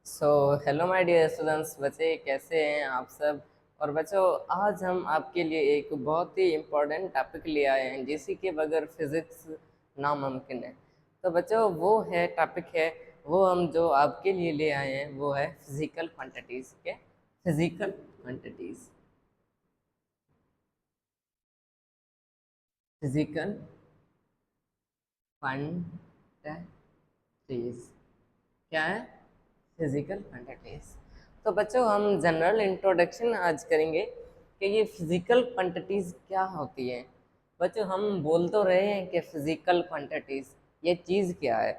So hello my dear students, बच्चे कैसे हैं आप सब। और बच्चों, आज हम आपके लिए एक बहुत ही इम्पोर्टेंट टॉपिक ले आए हैं जिसी के बगैर फिजिक्स नामुमकिन है। तो बच्चों, वो है टॉपिक है, वो हम जो आपके लिए ले आए हैं वो है फिजिकल क्वांटिटीज़ के फिजिकल क्वांटिटीज़ फिजिकल क्वांटिटीज़ क्या है? Physical quantities. तो बच्चों, हम जनरल इंट्रोडक्शन आज करेंगे कि ये फिजिकल क्वांटिटीज क्या होती है। बच्चों, हम बोल तो रहे हैं कि फिजिकल क्वांटिटीज ये चीज़ क्या है।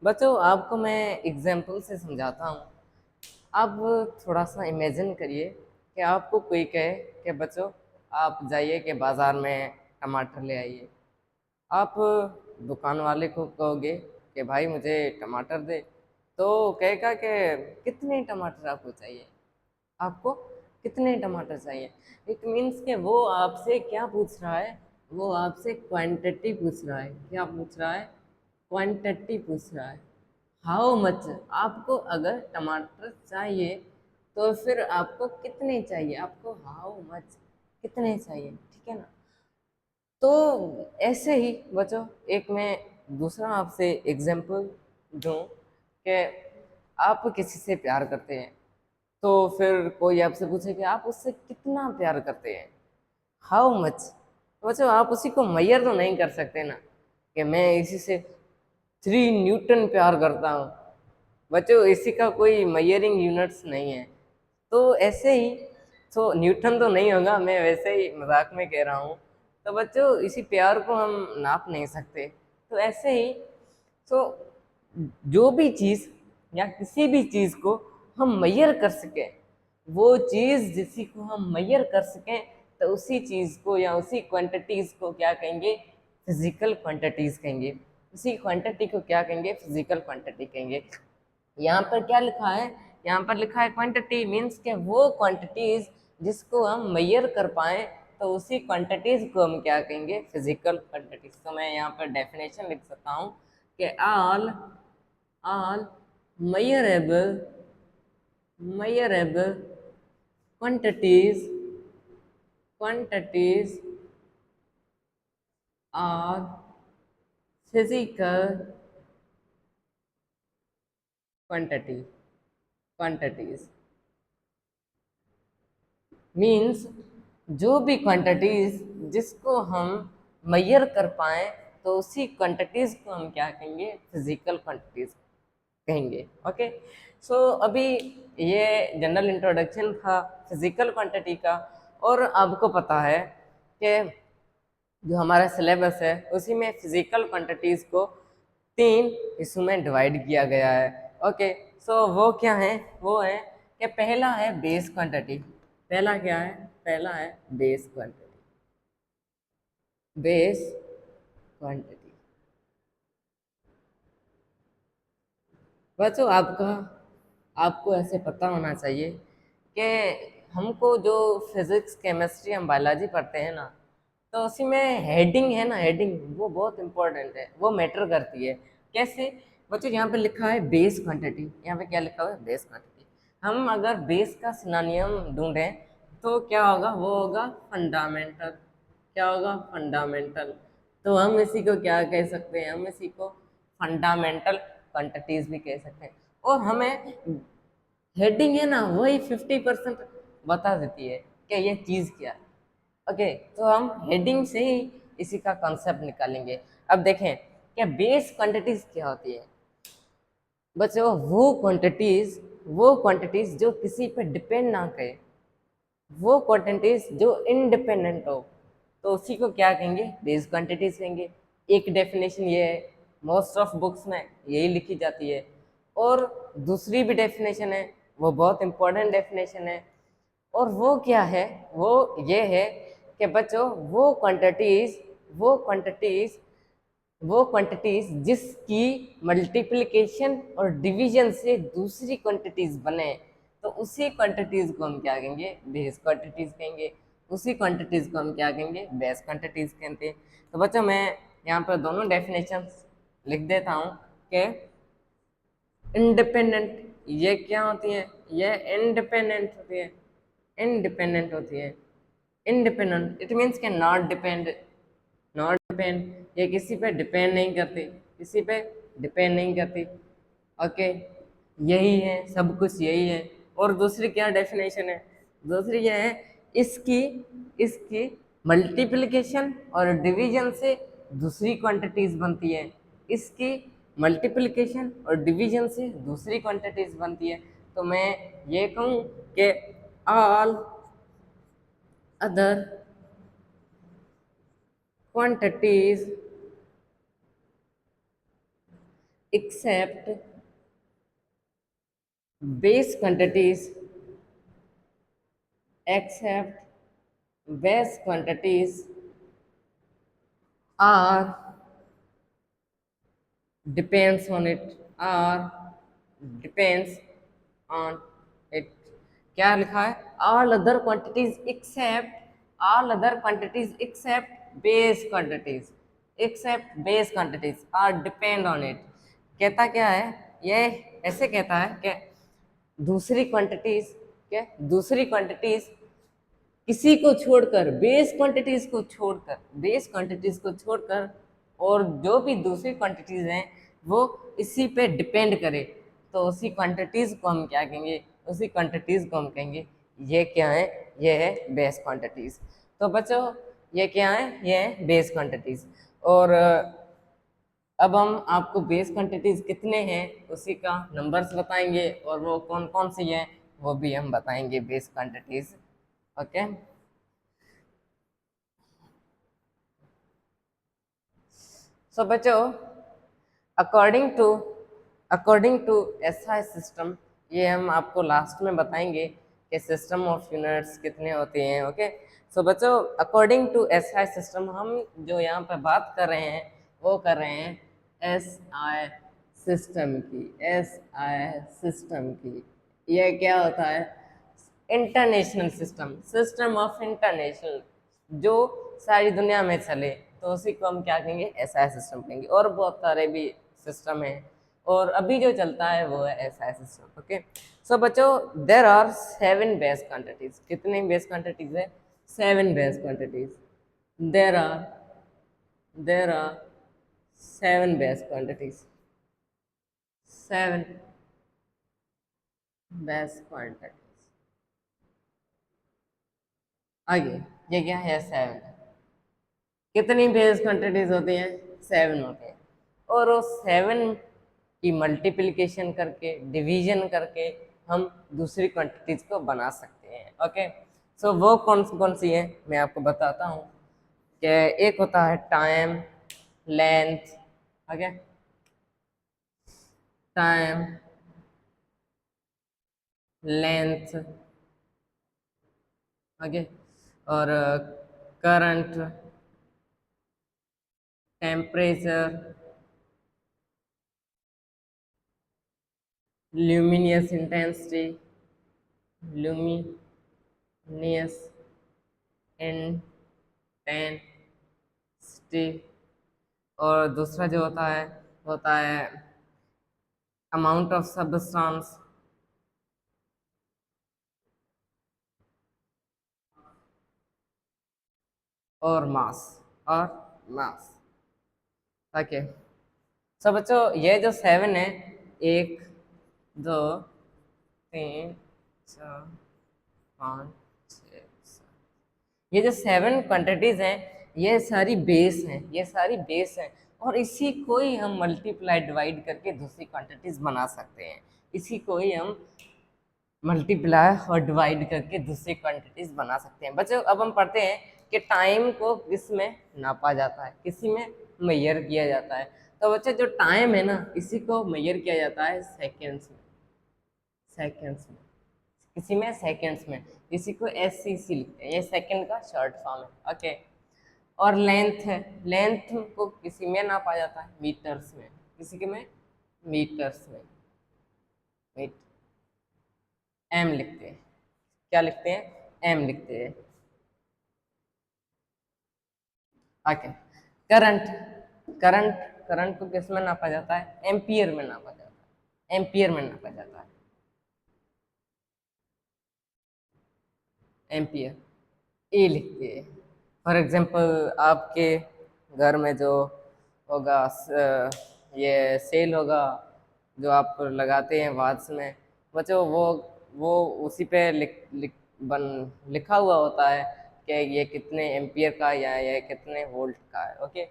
बच्चों, आपको मैं एग्जांपल से समझाता हूँ। आप थोड़ा सा इमेजिन करिए कि आपको कोई कहे कि बच्चों, आप जाइए कि बाज़ार में टमाटर ले आइए। आप दुकान वाले को कहोगे कि भाई मुझे टमाटर दे, तो कहेगा कि कितने टमाटर आपको चाहिए, आपको कितने टमाटर चाहिए। इट मीन्स कि वो आपसे क्या पूछ रहा है, वो आपसे क्वांटिटी पूछ रहा है। क्या पूछ रहा है? क्वांटिटी पूछ रहा है। हाउ मच, आपको अगर टमाटर चाहिए तो फिर आपको कितने चाहिए, आपको हाउ मच कितने चाहिए, ठीक है ना। तो ऐसे ही बच्चों, एक मैं दूसरा आपसे एग्जाम्पल दूं कि आप किसी से प्यार करते हैं, तो फिर कोई आपसे पूछे कि आप उससे कितना प्यार करते हैं, हाउ मच। तो बच्चों, आप उसी को मैयर तो नहीं कर सकते ना कि मैं इसी से 3 न्यूटन प्यार करता हूँ। बच्चों, इसी का कोई मैयरिंग यूनिट्स नहीं है। तो ऐसे ही, तो न्यूटन तो नहीं होगा, मैं वैसे ही मजाक में कह रहा हूँ। तो बच्चों, इसी प्यार को हम नाप नहीं सकते। तो ऐसे ही, तो जो भी चीज़ या किसी भी चीज़ को हम मैयर कर सकें, वो चीज़ जिसी को हम मैयर कर सकें, तो उसी चीज़ को या उसी क्वांटिटीज़ को क्या कहेंगे? फिजिकल क्वांटिटीज़ कहेंगे। उसी क्वांटिटी को क्या कहेंगे? फिजिकल क्वांटिटी कहेंगे। यहाँ पर क्या लिखा है? यहाँ पर लिखा है क्वांटिटी मीन्स के वो क्वांटिटीज जिसको हम मैयर कर पाए, तो उसी क्वांटिटीज को हम क्या कहेंगे? Physical quantities. तो मैं यहाँ पर डेफिनेशन लिख सकता हूँ कि all measurable measurable quantities are physical quantity quantities means जो भी क्वांटिटीज जिसको हम मैयर कर पाए, तो उसी क्वांटिटीज को हम क्या कहेंगे? फिजिकल क्वांटिटीज कहेंगे। ओके। सो अभी ये जनरल इंट्रोडक्शन था फिजिकल क्वांटिटी का। और आपको पता है कि जो हमारा सिलेबस है उसी में फिजिकल क्वांटिटीज को 3 हिस्सों में डिवाइड किया गया है। ओके। सो वो क्या है? वो है कि पहला है बेस क्वांटिटी। पहला क्या है? पहला है बेस क्वांटिटी। Base quantity. बच्चों, आपको ऐसे पता होना चाहिए कि हमको जो फिजिक्स केमिस्ट्री हम बायोलॉजी पढ़ते हैं ना, तो उसी में हेडिंग है ना, हेडिंग वो बहुत इंपॉर्टेंट है, वो मैटर करती है। कैसे? बच्चों, यहाँ पे लिखा है बेस क्वांटिटी। यहाँ पे क्या लिखा हुआ है? Base quantity. हम अगर बेस का सिनोनियम ढूंढें तो क्या होगा? वो होगा फंडामेंटल। क्या होगा? फंडामेंटल। तो हम इसी को क्या कह सकते हैं? हम इसी को फंडामेंटल क्वांटिटीज भी कह सकते हैं। और हमें हेडिंग है ना, वही 50% बता देती है कि ये चीज़ क्या है। ओके। तो हम हेडिंग से ही इसी का कॉन्सेप्ट निकालेंगे। अब देखें क्या बेस क्वांटिटीज क्या होती है। बच्चों, वो क्वांटिटीज जो किसी पे डिपेंड ना करे, वो क्वांटिटीज जो इंडिपेंडेंट हो, तो उसी को क्या कहेंगे? बेस क्वांटिटीज कहेंगे। एक डेफिनेशन ये है, मोस्ट ऑफ बुक्स में यही लिखी जाती है। और दूसरी भी डेफिनेशन है, वो बहुत इंपॉर्टेंट डेफिनेशन है। और वो क्या है? वो ये है कि बच्चों, वो क्वांटिटीज वो क्वांटिटीज जिसकी मल्टीप्लिकेशन और डिवीजन से दूसरी क्वांटिटीज बने, तो उसी क्वांटिटीज को हम क्या कहेंगे? बेस क्वांटिटीज कहेंगे। उसी क्वांटिटीज को हम क्या कहेंगे? बेस क्वांटिटीज कहते हैं। तो बच्चों, मैं यहाँ पर दोनों डेफिनेशन लिख देता हूँ कि इंडिपेंडेंट ये क्या होती है, ये इंडिपेंडेंट होती है, इंडिपेंडेंट होती है। इंडिपेंडेंट इट मीन्स के नॉट डिपेंड, नॉट डिपेंड, ये किसी पे डिपेंड नहीं करती, किसी पे डिपेंड नहीं करती। ओके, यही है, सब कुछ यही है। और दूसरी क्या डेफिनेशन है, दूसरी क्या है, इसकी इसकी मल्टीप्लिकेशन और डिवीजन से दूसरी क्वांटिटीज बनती है, इसकी मल्टीप्लिकेशन और डिवीजन से दूसरी क्वांटिटीज बनती है। तो मैं ये कहूँ कि all other quantities except base quantities, except base quantities are depends on it, are depends on it। क्या लिखा है, all other quantities except, all other quantities except base quantities, except base quantities are depend on it। कहता क्या है, ये ऐसे कहता है कि दूसरी क्वांटिटीज, क्या दूसरी क्वांटिटीज किसी को छोड़कर, बेस क्वांटिटीज को छोड़कर, बेस क्वांटिटीज को छोड़कर और जो भी दूसरी क्वांटिटीज हैं वो इसी पे डिपेंड करे, तो उसी क्वांटिटीज को हम क्या कहेंगे, उसी क्वांटिटीज को हम कहेंगे ये क्या है, ये है बेस क्वांटिटीज। तो बच्चों ये क्या है, ये है बेस क्वांटिटीज। और अब हम आपको बेस क्वांटिटीज कितने हैं उसी का नंबर्स बताएंगे, और वो कौन कौन सी हैं वो भी हम बताएंगे बेस क्वांटिटीज। ओके, सो बच्चों according to, according to SI system, ये हम आपको लास्ट में बताएंगे कि सिस्टम ऑफ यूनिट्स कितने होते हैं। ओके, सो बच्चों अकॉर्डिंग टू एसआई सिस्टम हम जो यहाँ पे बात कर रहे हैं वो कर रहे हैं एसआई सिस्टम की, एसआई सिस्टम की। यह क्या होता है, international system, system of international, जो सारी दुनिया में चले, तो उसी को हम क्या कहेंगे, एसआई सिस्टम कहेंगे। और बहुत सारे भी सिस्टम है, और अभी जो चलता है वो है एसआई सिस्टम। ओके, सो बच्चों देर आर 7 बेस क्वांटिटीज, कितनी बेस क्वांटिटीज है, 7 base quantities. There are, there are 7 base quantities, 7 base quantities. आगे ये क्या है, 7, कितनी बेस क्वांटिटीज होती हैं, 7 होती हैं। और वो 7 की मल्टीप्लिकेशन करके, डिवीजन करके हम दूसरी क्वांटिटीज को बना सकते हैं। ओके, सो वो कौन कौन सी है मैं आपको बताता हूँ कि एक होता है time, length, okay, time, length, okay, और current, temperature, luminous intensity, luminous intensity, और दूसरा जो होता है अमाउंट ऑफ सबस्टांस, और मास, और मास। ओके, सो बच्चों ये जो 7 है, 1 2 3 4 5 6 7, ये जो 7 क्वांटिटीज हैं ये सारी बेस हैं, ये सारी बेस हैं, और इसी को ही हम मल्टीप्लाई डिवाइड करके दूसरी क्वांटिटीज बना सकते हैं, इसी को ही हम मल्टीप्लाई और डिवाइड करके दूसरी क्वांटिटीज बना सकते हैं। बच्चों अब हम पढ़ते हैं कि टाइम को किस में नापा जाता है, किसी में मेजर किया जाता है। तो बच्चे जो टाइम है ना, इसी को मेजर किया जाता है सेकेंड्स में, सेकेंड्स में, किसी में सेकेंड्स में, किसी को SCC लिखते हैं, ये सेकेंड का शॉर्ट फॉर्म है। ओके, और लेंथ है, लेंथ को किसी में नापा जाता है मीटर्स में, किसी के में मीटर्स में, मीट एम लिखते हैं, क्या लिखते हैं, एम लिखते हैं। ओके, करंट, करंट, करंट को किस में नापा जाता है, एम्पियर में नापा जाता है, एम्पियर में नापा जाता है। एम्पियर ए लिखते हैं। फॉर एग्जांपल आपके घर में जो होगा ये सेल होगा जो आप लगाते हैं वाच में, बच्चों वो उसी पे लिखा हुआ होता है कि ये कितने एम्पियर का या ये कितने वोल्ट का है। ओके,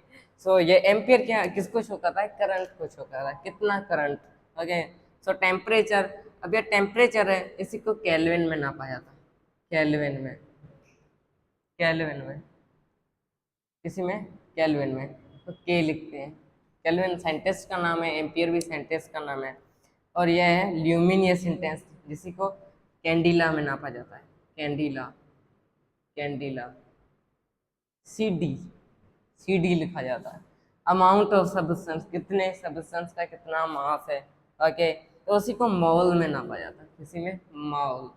सो ये एम्पियर क्या किसको शो करता है? करंट को शो करता है, कितना करंट। ओके, सो टेम्परेचर, अब ये टेम्परेचर है, इसी को केल्विन में नापा जाता है। केल्विन में, केल्विन में, किसी में केल्विन में, तो के लिखते हैं। केल्विन साइंटिस्ट का नाम है, एम्पियर भी साइंटिस्ट का नाम है। और यह है ल्यूमिनियस इंटेंस, जिसी को कैंडिला में नापा जाता है। कैंडिला, कैंडिला, सीडी, सीडी लिखा जाता है। अमाउंट ऑफ सब्सटेंस, कितने सब्सटेंस का कितना मास है। ओके, तो उसी को मोल में नापा जाता है, किसी में मोल,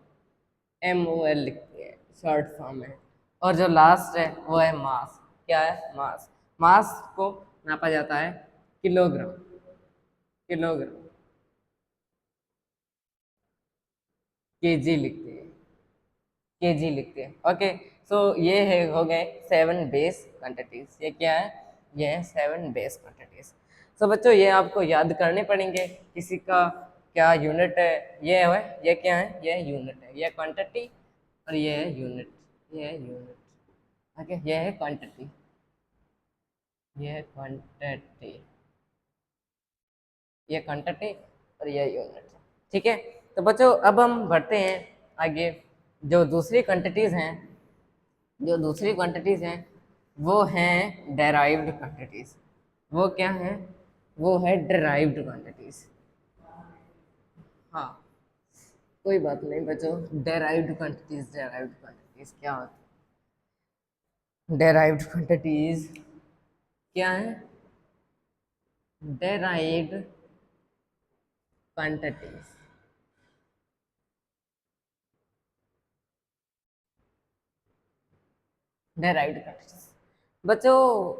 MOL लिखते हैं शॉर्ट फॉर्म में। और जो लास्ट है वो है मास। क्या है? मास। मास को नापा जाता है किलोग्राम, किलोग्राम, केजी लिखते हैं, केजी लिखते हैं। ओके, सो ये है हो गए 7 बेस क्वांटिटीज। ये क्या है? ये है 7 बेस क्वांटिटीज। सो बच्चों ये आपको याद करने पड़ेंगे। किसी का क्या यूनिट है, ये क्या है? ये यूनिट है, ये क्वांटिटी, और ये है यूनिट, ये है यूनिट। ओके, ये है क्वांटिटी, ये है क्वांटिटी, ये क्वांटिटी, और ये यूनिट। ठीक है, तो बच्चों अब हम बढ़ते हैं आगे। जो दूसरी क्वांटिटीज हैं, जो दूसरी क्वांटिटीज हैं वो हैं डेराइव्ड क्वांटिटीज। वो क्या है? वो है डेराइव्ड क्वांटिटीज। हाँ, कोई बात नहीं बच्चों, डेराइव्ड क्वांटिटीज, डेराइव्ड क्वांटिटीज क्या होती है? डेराइव्ड क्वांटिटीज क्या है? Derived quantities, derived quantities. बच्चों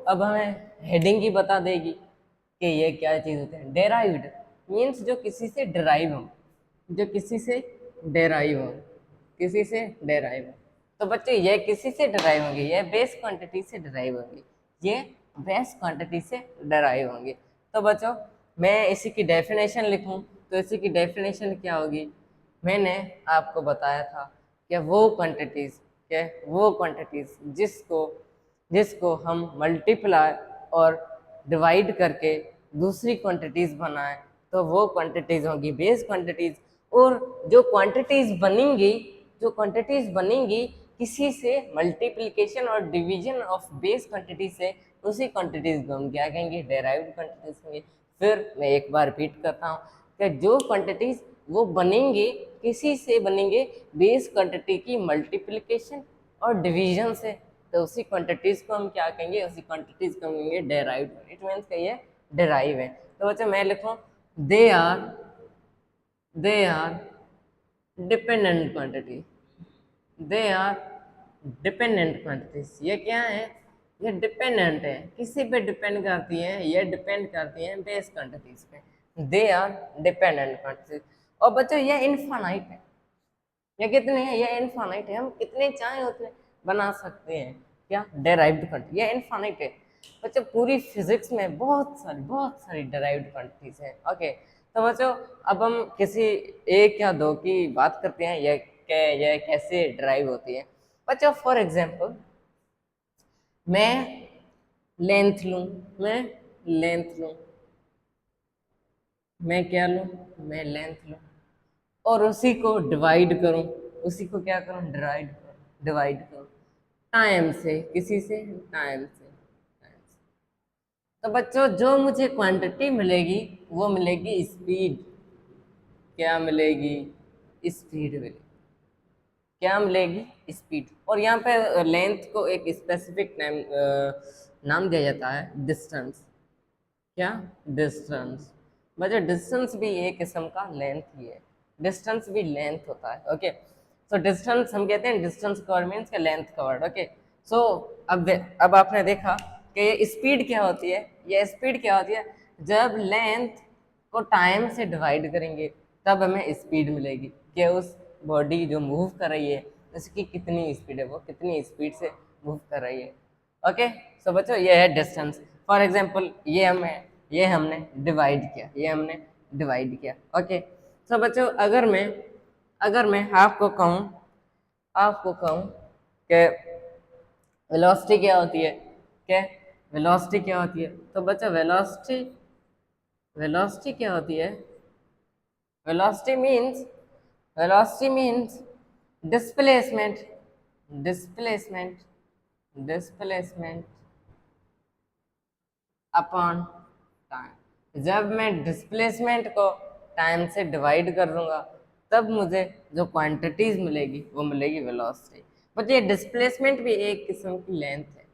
अब हमें हेडिंग ही बता देगी कि ये क्या चीज़ होती है। डेराइव्ड मीन्स जो किसी से डिराइव हो, जो किसी से डेराइव हो, किसी से डेराइव हो। तो बच्चों ये किसी से डिराइव होंगे? ये बेस क्वांटिटी से डिराइव होंगे, ये बेस क्वांटिटी से डिराइव होंगे। तो बच्चों मैं इसी की डेफिनेशन लिखूं तो इसी की डेफिनेशन क्या होगी? मैंने आपको बताया था कि वो क्वांटिटीज़, के वो क्वांटिटीज़ जिसको जिसको हम मल्टीप्लाई और डिवाइड करके दूसरी क्वांटिटीज़ बनाएं, तो वो क्वांटिटीज़ होंगी बेस क्वांटिटीज़। और जो क्वांटिटीज़ बनेंगी, जो क्वांटिटीज़ बनेंगी किसी से मल्टीप्लिकेशन और डिवीजन ऑफ बेस क्वांटिटी से, उसी क्वांटिटीज़ को हम क्या कहेंगे? डेराइव्ड क्वांटिटीज़ कहेंगे। फिर मैं एक बार रिपीट करता हूँ कि जो क्वांटिटीज़ वो बनेंगे किसी से बनेंगे बेस क्वांटिटी की मल्टीप्लिकेशन और डिवीजन से, तो उसी क्वांटिटीज को हम क्या कहेंगे? उसी क्वांटिटीज को हम कहेंगे डेराइव्ड। इट मीन्स कि ये डेराइव है। तो बच्चों मैं लिखूं they are dependent quantity, they are dependent quantities. ये क्या है? ये डिपेंडेंट है, किसी पे डिपेंड करती है, ये डिपेंड करती है बेस क्वांटिटीज पे। They are dependent quantities. और बच्चों ये इनफाइनाइट है। ये कितने हैं? ये इनफाइनाइट है, हम कितने चाहें उतने बना सकते हैं। क्या? डेराइव्ड क्वांटिटी, ये इनफाइनाइट है। बच्चों पूरी फिजिक्स में बहुत सारी डेराइव्ड क्वांटिटीज हैं। ओके, तो बच्चों अब हम किसी एक या दो की बात करते हैं, ये कैसे डेराइव होती है। बच्चों फॉर एग्जांपल मैं लेंथ लूँ, मैं लेंथ लूँ, मैं क्या लूँ? मैं लेंथ लूँ, और उसी को डिवाइड करूं, उसी को क्या करूं? डिवाइड करूं टाइम से, किसी से? टाइम से, टाइम से। तो बच्चों जो मुझे क्वांटिटी मिलेगी वो मिलेगी स्पीड। क्या मिलेगी? स्पीड मिलेगी। क्या मिलेगी? स्पीड। और यहाँ पे लेंथ को एक स्पेसिफिक नाम दिया जाता है, डिस्टेंस। क्या? डिस्टेंस। बच्चों डिस्टेंस भी एक किस्म का लेंथ ही है, डिस्टेंस भी लेंथ होता है। ओके, सो डिस्टेंस हम कहते हैं डिस्टेंस कवर्ड मीन्स के लेंथ कवर्ड। ओके, सो अब आपने देखा कि ये स्पीड क्या होती है। ये स्पीड क्या होती है? जब लेंथ को टाइम से डिवाइड करेंगे तब हमें स्पीड मिलेगी कि उस बॉडी जो मूव कर रही है उसकी कितनी स्पीड है, वो कितनी स्पीड से मूव कर रही है। ओके, सो बच्चों ये है डिस्टेंस। फॉर एग्जांपल ये हमने डिवाइड किया। ओके, सो बच्चों अगर मैं आपको कहूँ कि वेलोसिटी क्या होती है, क्या वेलोसिटी क्या होती है, तो बच्चों वेलोसिटी क्या होती है? Velocity means displacement displacement displacement upon time. जब मैं डिस्प्लेसमेंट को टाइम से डिवाइड कर दूंगा तब मुझे जो क्वांटिटीज मिलेगी वो मिलेगी वेलोसिटी। बट ये डिस्प्लेसमेंट भी एक किस्म की लेंथ है,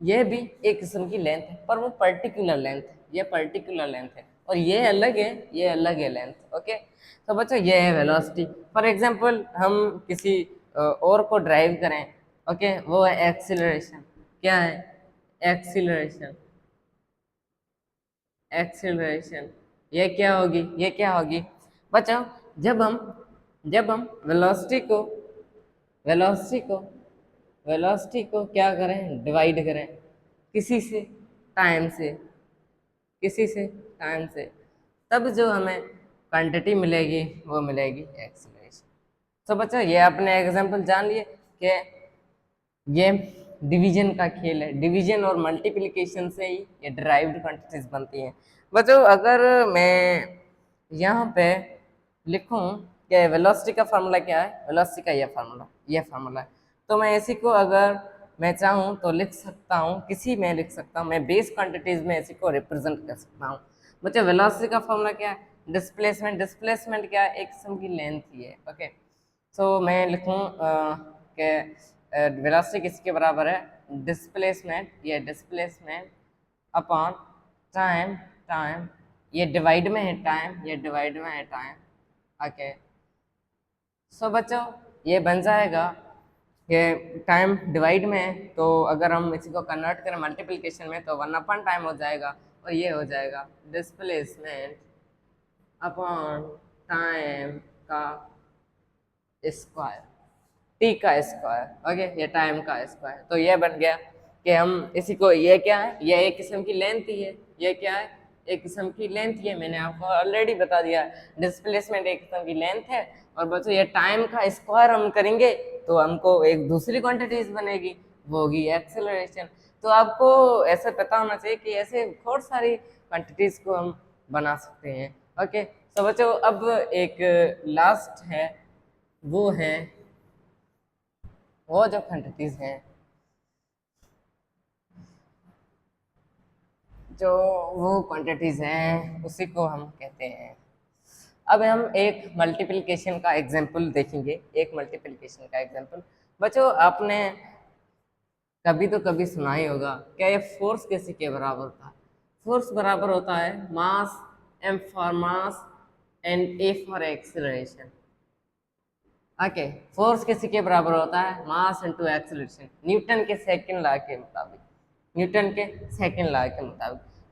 ये भी एक किस्म की लेंथ है, पर वो पर्टिकुलर लेंथ है, ये पर्टिकुलर लेंथ है, और ये अलग है लेंथ। ओके, तो बच्चों ये है वेलोसिटी। फॉर एग्जांपल हम किसी और को ड्राइव करें, ओके, वो है एक्सीलरेशन। क्या है? एक्सीलरेशन। एक्सीलरेशन ये क्या होगी बच्चों? जब हम जब हम वेलोसिटी को वेलोसिटी को क्या करें? डिवाइड करें किसी से टाइम से किसी से टाइम से, तब जो हमें क्वांटिटी मिलेगी वो मिलेगी एक्सीलरेशन। तो बच्चों ये आपने एग्जांपल जान लिए कि ये डिवीजन का खेल है, डिवीजन और मल्टीप्लिकेशन से ही ये डिराइव्ड क्वांटिटीज बनती हैं। बच्चों अगर मैं यहाँ पे लिखूँ कि वेलोसिटी का फार्मूला क्या है, वेलोसिटी का ये फार्मूला है, तो मैं इसी को अगर मैं चाहूँ तो लिख सकता हूँ, किसी में लिख सकता हूँ, मैं बेस क्वांटिटीज में इसी को रिप्रेजेंट कर सकता हूँ। बच्चों वेलोसिटी का फार्मूला क्या है? डिस्प्लेसमेंट क्या है? एक किस्म की लेंथ ही है। ओके, सो मैं लिखूँ कि वेलोसिटी किसके बराबर है? डिस्प्लेसमेंट अपॉन टाइम, ये डिवाइड में है टाइम। ओके, सो बच्चों ये बन जाएगा कि टाइम डिवाइड में है, तो अगर हम इसी को कन्वर्ट करें मल्टीप्लिकेशन में तो 1/टाइम हो जाएगा, और ये हो जाएगा डिस्प्लेसमेंट अपॉन टाइम का स्क्वायर, टी का स्क्वायर। ओके, ये टाइम का स्क्वायर, तो ये बन गया कि हम इसी को, ये क्या है? ये एक किस्म की लेंथ ही है। ये क्या है? एक किस्म की लेंथ ही है, मैंने आपको ऑलरेडी बता दिया। डिस्प्लेसमेंट एक किस्म की लेंथ है, और बच्चों ये टाइम का स्क्वायर हम करेंगे तो हमको एक दूसरी क्वांटिटीज बनेगी, वो होगी एक्सेलरेशन। तो आपको ऐसे पता होना चाहिए कि ऐसे बहुत सारी क्वांटिटीज को हम बना सकते हैं। ओके, तो बच्चों अब एक लास्ट है, वो है वो जो क्वांटिटीज हैं, जो वो क्वांटिटीज हैं उसी को हम कहते हैं। अब हम एक मल्टीप्लिकेशन का एग्जांपल देखेंगे, एक मल्टीप्लिकेशन का एग्जांपल। बच्चों आपने कभी तो कभी सुना ही होगा, क्या ये फोर्स किसी के बराबर होता है? फोर्स बराबर होता है mass, M for mass and A for acceleration. Okay, force किसी के बराबर होता है? मास इनटू एक्सेलरेशन, न्यूटन के सेकंड लॉ के मुताबिक।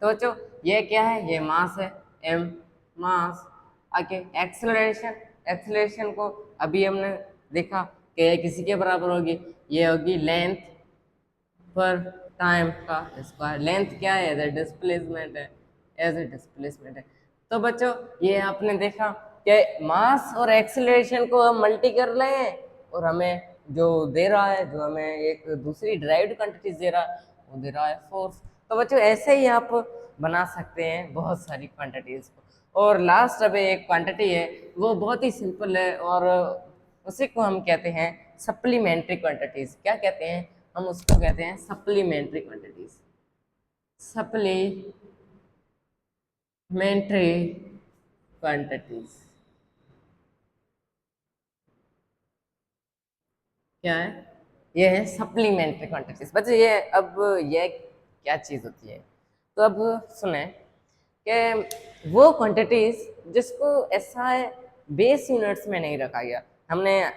तो बच्चों ये क्या है? ये मास है, एम मास। ओके, एक्सेलरेशन को अभी हमने देखा कि ये किसी के बराबर होगी, ये होगी लेंथ पर टाइम का स्क्वायर। लेंथ क्या है? एज ए डिस्प्लेसमेंट है। तो बच्चों ये आपने देखा कि मास और एक्सेलरेशन को हम मल्टी कर लें और हमें जो दे रहा है, जो हमें एक दूसरी ड्राइव्ड क्वांटिटीज दे रहा है, वो दे रहा है फोर्स। तो बच्चों ऐसे ही आप बना सकते हैं बहुत सारी क्वांटिटीज को। और लास्ट अब एक क्वांटिटी है, वो बहुत ही सिंपल है, और उसी को हम कहते हैं सप्लीमेंट्री क्वांटिटीज। क्या कहते हैं? हम उसको कहते हैं सप्लीमेंट्री क्वांटिटीज। सप्लीमेंट्री क्वांटिटीज क्या है? ये है सप्लीमेंट्री क्वांटिटीज। बच्चे ये क्या चीज होती है? तो अब सुने कि वो क्वांटिटीज जिसको ऐसा है बेस यूनिट्स में नहीं रखा गया। हमने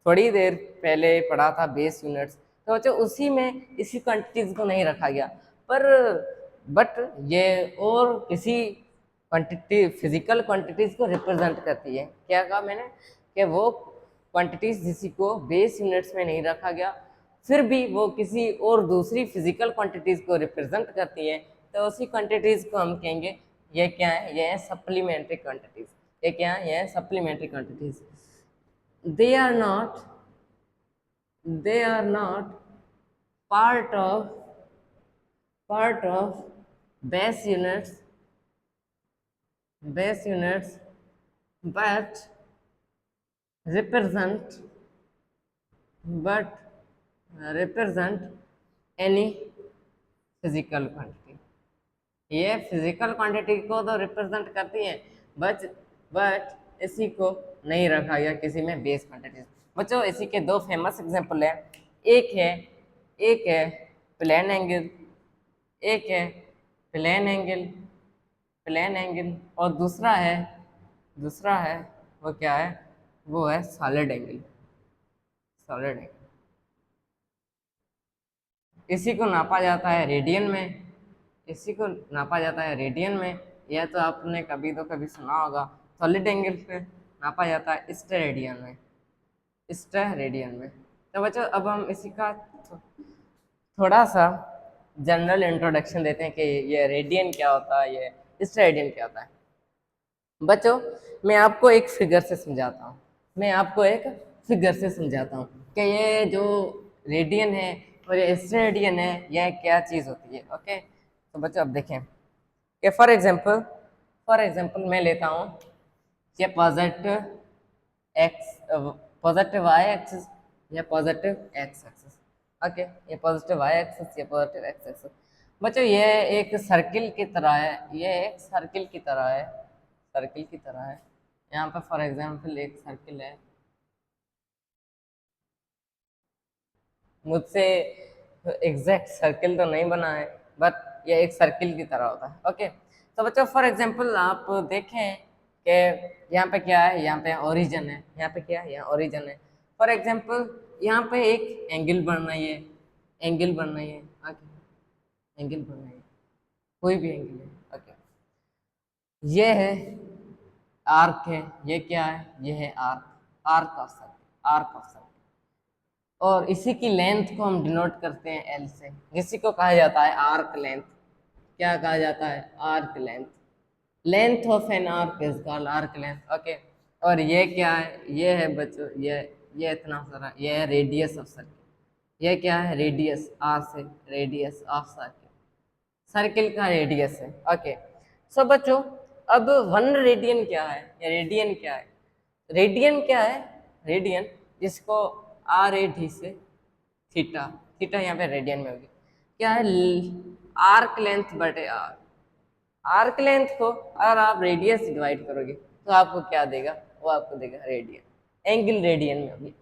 थोड़ी देर पहले पढ़ा था बेस यूनिट्स, तो बच्चों उसी में इसी क्वांटिटीज को नहीं रखा गया, पर बट ये और किसी क्वांटिटी फिजिकल क्वांटिटीज को रिप्रेजेंट करती है। क्या कहा मैंने? कि वो क्वांटिटीज जिसी को बेस यूनिट्स में नहीं रखा गया, फिर भी वो किसी और दूसरी फिजिकल क्वांटिटीज को रिप्रेजेंट करती है, तो उसी क्वांटिटीज को हम कहेंगे ये क्या है, ये है सप्लीमेंट्री क्वांटिटीज। ये क्या है, ये है supplementary quantities. They are not part of base units but represent any physical quantity. ये फिजिकल क्वांटिटी को तो रिप्रेजेंट करती है, बट इसी को नहीं रखा गया किसी में बेस क्वांटिटीज। बच्चों इसी के दो फेमस एग्जांपल है, एक है प्लेन एंगल, एक है प्लेन एंगल और दूसरा है वो क्या है, वो है सॉलिड एंगल। इसी को नापा जाता है रेडियन में, यह तो आपने कभी सुना होगा। सॉलिड एंगल पे नापा जाता है स्टेरेडियन में। तो बच्चों अब हम इसी का थोड़ा सा जनरल इंट्रोडक्शन देते हैं कि ये रेडियन क्या होता है, ये स्टेरेडियन क्या होता है। बच्चों मैं आपको एक फिगर से समझाता हूँ कि ये जो रेडियन है और ये स्टेरेडियन है, यह क्या चीज़ होती है। ओके, तो बच्चों अब देखें कि फॉर एग्जांपल मैं लेता हूँ ये पॉजिटिव वाई एक्सिस या पॉजिटिव एक्स एक्सिस। ओके, ये पॉजिटिव वाई एक्सिस, ये पॉजिटिव एक्स एक्सिस। बच्चों ये एक सर्किल की तरह है, यहाँ पर फॉर एग्जांपल एक सर्किल है, मुझसे एग्जैक्ट सर्किल तो नहीं बना है बट ये एक सर्किल की तरह होता है। ओके, तो बच्चों फॉर एग्जांपल आप देखें कि यहाँ पे क्या है, यहाँ पे ओरिजिन है, यहाँ पे क्या है, यहाँ ओरिजिन है। फॉर एग्जांपल यहाँ पे एक एंगल बन रही है, ओके, कोई भी एंगल है। ओके, ये है आर्क है, ये क्या है, ये है आर्क ऑफ सर्किल। और इसी की लेंथ को हम डिनोट करते हैं एल से, जिसी को कहा जाता है आर्क लेंथ। क्या कहा जाता है, arc length of an arc is called arc length. Okay, और ये क्या है, ये है बच्चों, ये इतना सारा, ये है रेडियस ऑफ सर्किल। ये क्या है, रेडियस, आर से रेडियस ऑफ सर्किल का रेडियस है। ओके, सो बच्चों अब 1 रेडियन क्या है, या रेडियन क्या है, रेडियन जिसको आर ए डी से थीटा यहाँ पे रेडियन में होगी, क्या है, आर्क लेंथ बटे आर्क लेंथ को अगर आप रेडियस डिवाइड करोगे तो आपको क्या देगा, वो आपको देगा रेडियन, एंगल रेडियन में होगी।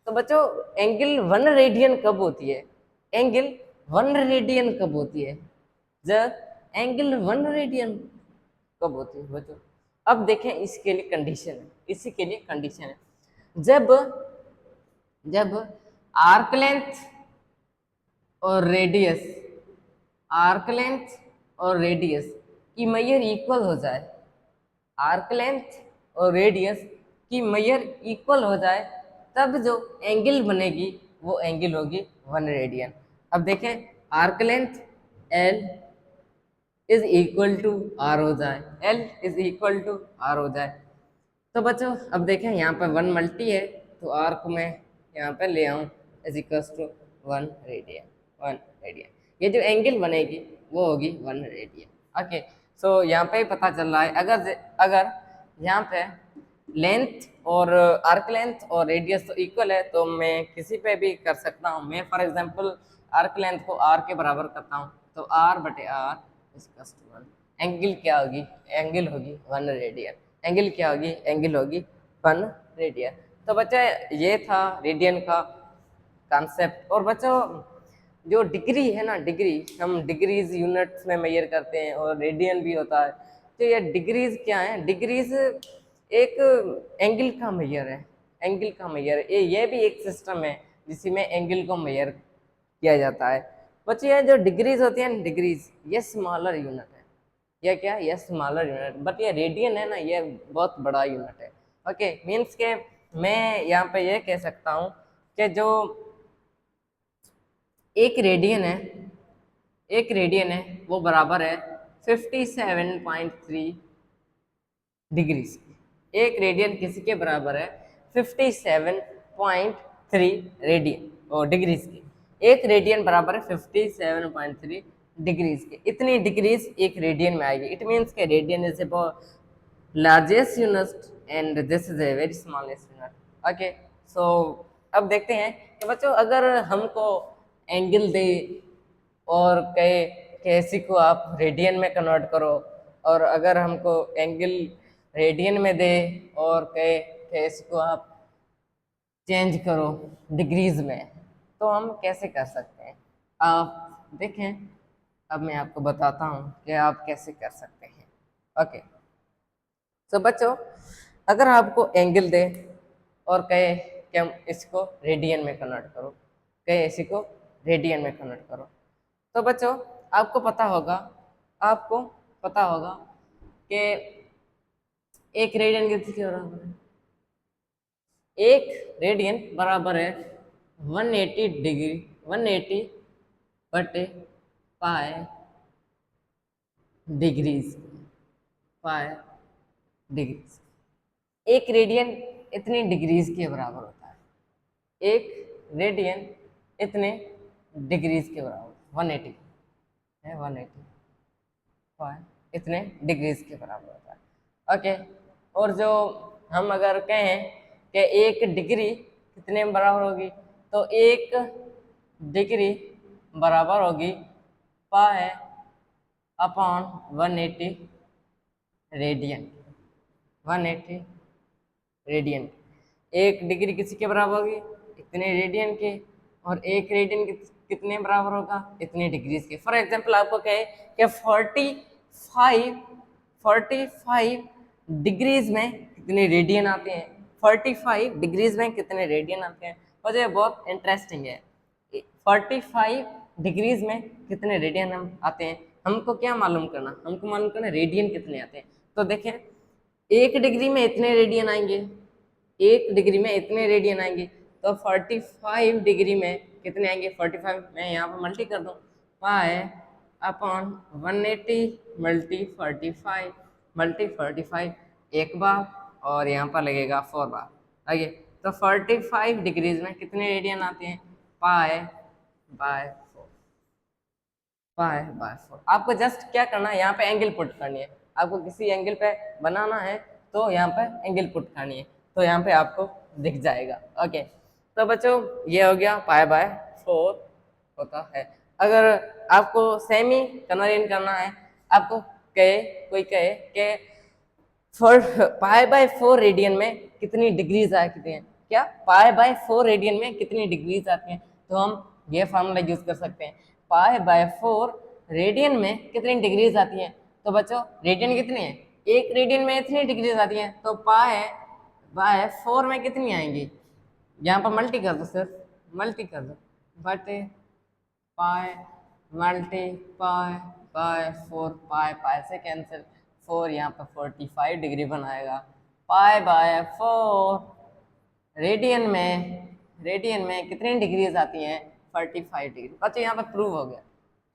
तो बच्चों एंगल 1 रेडियन कब होती है, जब एंगल 1 रेडियन कब होती है बच्चों। अब देखें इसके लिए कंडीशन है, जब आर्क लेंथ और रेडियस की मेजर इक्वल हो जाए, तब जो एंगल बनेगी वो एंगल होगी 1 रेडियन। अब देखें arc length L is equal to R हो जाए, तो बच्चों अब देखें यहाँ पर 1 मल्टी है, तो आर को मैं यहाँ पे ले आऊँ इज इक्वल्स टू 1 रेडियन। ये जो एंगल बनेगी वो होगी 1 रेडियन। ओके, सो यहाँ पे ही पता चल रहा है, अगर यहाँ पे लेंथ और आर्क लेंथ और रेडियस तो इक्वल है, तो मैं किसी पे भी कर सकता हूँ। मैं फॉर एग्जांपल आर्क लेंथ को आर के बराबर करता हूँ, तो आर बटे R is equals to 1। Angle क्या होगी, 1 रेडियन। एंगल क्या होगी, 1 रेडियन। तो बच्चा ये था रेडियन का कॉन्सेप्ट। और बच्चों जो डिग्री है ना, हम डिग्रीज यूनिट्स में मेजर करते हैं और रेडियन भी होता है। तो ये डिग्रीज क्या है, डिग्रीज एक एंगल का मेजर है, ये भी एक सिस्टम है जिसमें एंगल को मेजर किया जाता है। बच्चे ये जो डिग्रीज होती है, डिग्रीज ये स्मॉलर यूनिट है, ये क्या है, ये स्मॉलर यूनिट, बट ये रेडियन है ना, ये बहुत बड़ा यूनिट है। ओके, मीन्स के मैं यहाँ पे ये कह सकता हूँ कि जो एक रेडियन है, एक रेडियन है वो बराबर है 57.3 डिग्रीज। एक रेडियन किसी के बराबर है 57.3 रेडियन और डिग्रीज की। एक रेडियन बराबर है 57.3 डिग्रीज के। इतनी डिग्रीज एक रेडियन में आएगी। इट मीन्स के radian is a largest unit and this is a very smallest unit. Okay, so अब देखते हैं कि बच्चों अगर हमको एंगल दे और कहे कि इसी को आप रेडियन में कन्वर्ट करो, और अगर हमको एंगल रेडियन में दे और कहे कि इसको आप चेंज करो डिग्रीज में, तो हम कैसे कर सकते हैं? आप देखें, अब मैं आपको बताता हूँ कि आप कैसे कर सकते हैं। ओके, तो बच्चों अगर आपको एंगल दे और कहे कि हम इसको रेडियन में कन्वर्ट करो, कहे इसी को रेडियन में कन्वर्ट करो, तो बच्चों आपको पता होगा, आपको पता होगा कि एक रेडियन किसके बराबर है? एक रेडियन बराबर है 180 डिग्री, 180 बटे पाई डिग्रीज, पाई डिग्रीज। एक रेडियन इतने डिग्रीज के बराबर होता है। एक रेडियन इतने डिग्रीज के बराबर 180 है, 180 पाई इतने डिग्रीज के बराबर होता है। ओके, और जो हम अगर कहें कि एक डिग्री कितने में बराबर होगी, तो एक डिग्री बराबर होगी पाई अपॉन 180 रेडियन, 180 रेडियन। एक डिग्री किसी के बराबर होगी? इतने रेडियन के। और एक रेडियन कितने बराबर होगा? इतने डिग्रीज के। फॉर एग्जांपल आपको कहे कि 45 डिग्रीज में कितने रेडियन आते हैं, 45 डिग्रीज में कितने रेडियन आते हैं। और ये बहुत इंटरेस्टिंग है, 45 डिग्रीज में कितने रेडियन हम आते हैं। हमको क्या मालूम करना? हमको मालूम करना रेडियन कितने आते हैं। तो देखें, एक डिग्री में इतने रेडियन आएंगे, एक डिग्री में इतने रेडियन आएंगे, तो 45 डिग्री में कितने आएंगे? 45 मैं यहाँ पर मल्टी कर दूँ, पाई अपॉन 180 मल्टी 45 मल्टी 45 एक बार, और यहाँ पर लगेगा 4 बार। आइए, तो 45 डिग्रीज में कितने रेडियन आते हैं? Pi by 4, pi by 4। आपको जस्ट क्या करना है, यहाँ पे एंगल पुट करनी है। आपको किसी एंगल पे बनाना है तो यहाँ पे एंगल पुट करनी है, तो यहाँ पे आपको दिख जाएगा। ओके, तो बच्चों ये हो गया पाई बाय 4 होता है। अगर आपको सेमी कन्वर्जन करना है, आपको कहे, कोई कहे कि पाई बाय 4 रेडियन में कितनी डिग्रीज आती हैं, क्या पाई बाय 4 रेडियन में कितनी डिग्रीज आती हैं, तो हम ये फार्मूला यूज कर सकते हैं। पाई बाय 4 रेडियन में कितनी डिग्रीज आती हैं, तो बच्चों रेडियन कितनी है? एक रेडियन में इतनी डिग्रीज आती हैं, तो पाई बाय 4 में कितनी आएंगी? यहाँ पर मल्टी कर दो, सिर्फ मल्टी कर दो, बटे पाई मल्टी पाई बाय 4, पाई पाई से कैंसिल, 4 यहाँ पर 45 डिग्री बनाएगा। पाई बाय 4 रेडियन में कितनी डिग्रीज आती हैं? 45 डिग्री। बच्चों यहाँ पर प्रूव हो गया,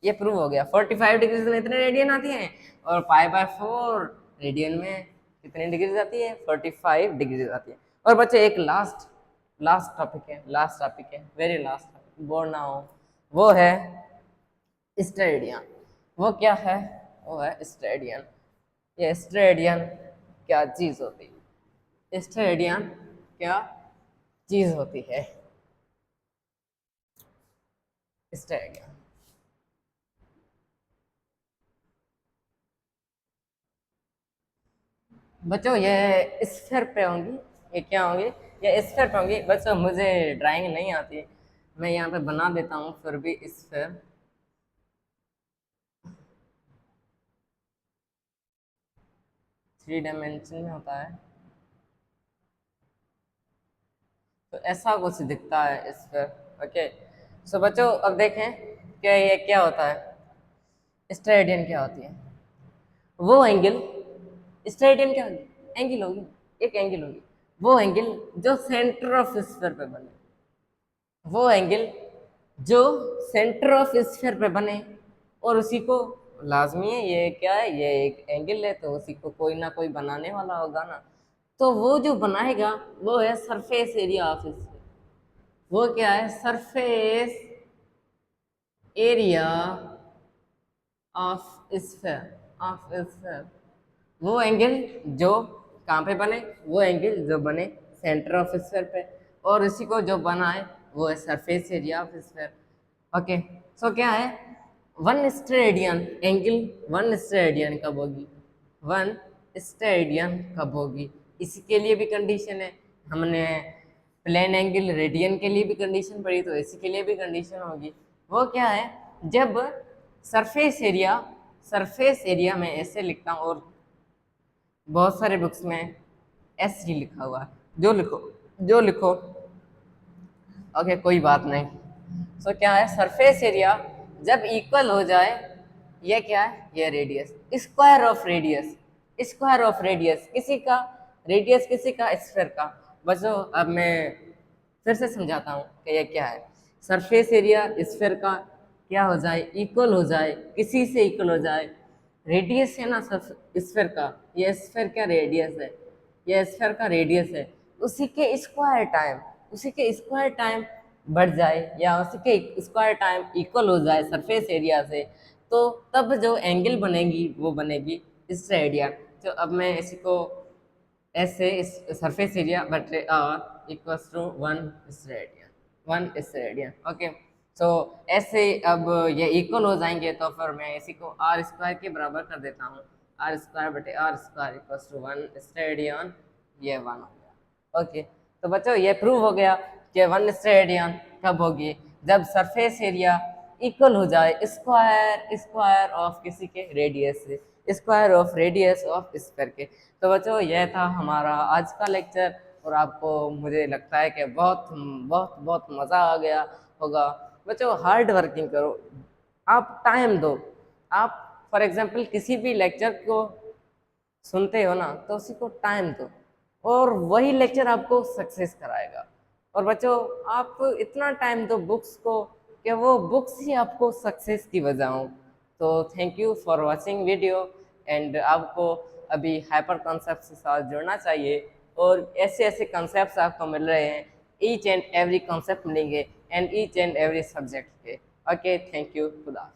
ये प्रूव हो गया 45 डिग्रीज में इतने रेडियन आती हैं, और पाई बाय 4 रेडियन में कितनी डिग्रीज आती है? 45 डिग्रीज आती है। और बच्चे एक लास्ट टॉपिक है, वेरी लास्ट टॉपिक, बोर ना हो, वो है स्टेडियन। वो क्या है? वो है स्टेडियन। ये स्टेडियन क्या चीज होती है? स्टेडियन क्या चीज होती है? स्टेडियन बच्चों ये स्फीयर पे होंगी, ये क्या होंगी? ये स्फीयर पे होंगी। बच्चों मुझे ड्राइंग नहीं आती, मैं यहाँ पे बना देता हूँ फिर भी स्फीयर। 3 डायमेंशन में होता है, तो ऐसा कुछ दिखता है इस पर। ओके, सो बच्चों अब देखें कि ये क्या होता है, स्टेडियन क्या होती है। वो एंगल, स्टेडियन क्या होगी? एंगल होगी, एक एंगल होगी। वो एंगल जो सेंटर ऑफ स्फीयर पे बने, वो एंगल जो सेंटर ऑफ स्फीयर पे बने, और उसी को लाजमी है, ये क्या है, ये एक एंगल है तो उसी को कोई ना कोई बनाने वाला होगा ना, तो वो जो बनाएगा वो है सरफेस एरिया ऑफ स्फीयर। वो क्या है, सरफेस एरिया ऑफ स्फीयर। वो एंगल जो कहाँ पे बने, वो एंगल जो बने सेंटर ऑफ स्फीयर पे, और इसी को जो बनाए वो है surface area of sphere. Okay, so क्या है, 1 स्टेरेडियन एंगल, 1 स्टेरेडियन कब होगी, 1 स्टेरेडियन कब होगी, इसी के लिए भी कंडीशन है। हमने प्लेन एंगल रेडियन के लिए भी कंडीशन पढ़ी, तो इसी के लिए भी कंडीशन होगी। वो क्या है, जब सरफेस एरिया में ऐसे लिखता हूँ, और बहुत सारे बुक्स में एस जी लिखा हुआ है, जो लिखो ओके, कोई बात नहीं। सो क्या है, सरफेस एरिया जब इक्वल हो जाए, ये क्या है, ये रेडियस, स्क्वायर ऑफ रेडियस किसी का, रेडियस किसी का, स्फीयर का। बच्चों अब मैं फिर से समझाता हूँ कि ये क्या है, सरफेस एरिया स्फीयर का क्या हो जाए, इक्वल हो जाए, किसी से इक्वल हो जाए, रेडियस है ना स्फीयर का, ये स्फीयर का रेडियस है, ये स्फीयर का रेडियस है, उसी के स्क्वायर टाइम बढ़ जाए, या उसी के स्क्वायर टाइम इक्वल हो जाए सरफेस एरिया से, तो तब जो एंगल बनेगी वो बनेगी स्टेरेडियन। तो अब मैं इसी को ऐसे, इस सरफेस एरिया बटे R equals to 1 steradian. Okay, तो ऐसे अब ये इक्वल हो जाएंगे, तो फिर मैं इसी को आर स्क्वायर के बराबर कर देता हूँ, आर स्क्वायर बटे R square equals to 1 steradian, ये 1 हो गया। ओके, तो बच्चों ये प्रूव हो गया कि 1 स्टेरेडियन कब होगी, जब सरफेस एरिया इक्वल हो जाए स्क्वायर ऑफ किसी के रेडियस से, square of radius of sphere के। तो बच्चों यह था हमारा आज का लेक्चर, और आपको मुझे लगता है कि बहुत बहुत बहुत मज़ा आ गया होगा। बच्चों हार्ड वर्किंग करो, आप टाइम दो, आप फॉर एग्जांपल किसी भी लेक्चर को सुनते हो ना, तो उसी को टाइम दो, और वही लेक्चर आपको सक्सेस कराएगा। और बच्चों आप इतना टाइम दो बुक्स को कि वो बुक्स ही आपको सक्सेस की वजह हो। तो thank you for watching video, and आपको अभी हाइपर कॉन्सेप्ट के साथ जुड़ना चाहिए, और ऐसे ऐसे कॉन्सेप्ट्स आपको मिल रहे हैं, ईच एंड एवरी कॉन्सेप्ट मिलेंगे, and each and every subject के। ओके, थैंक यू, खुदा।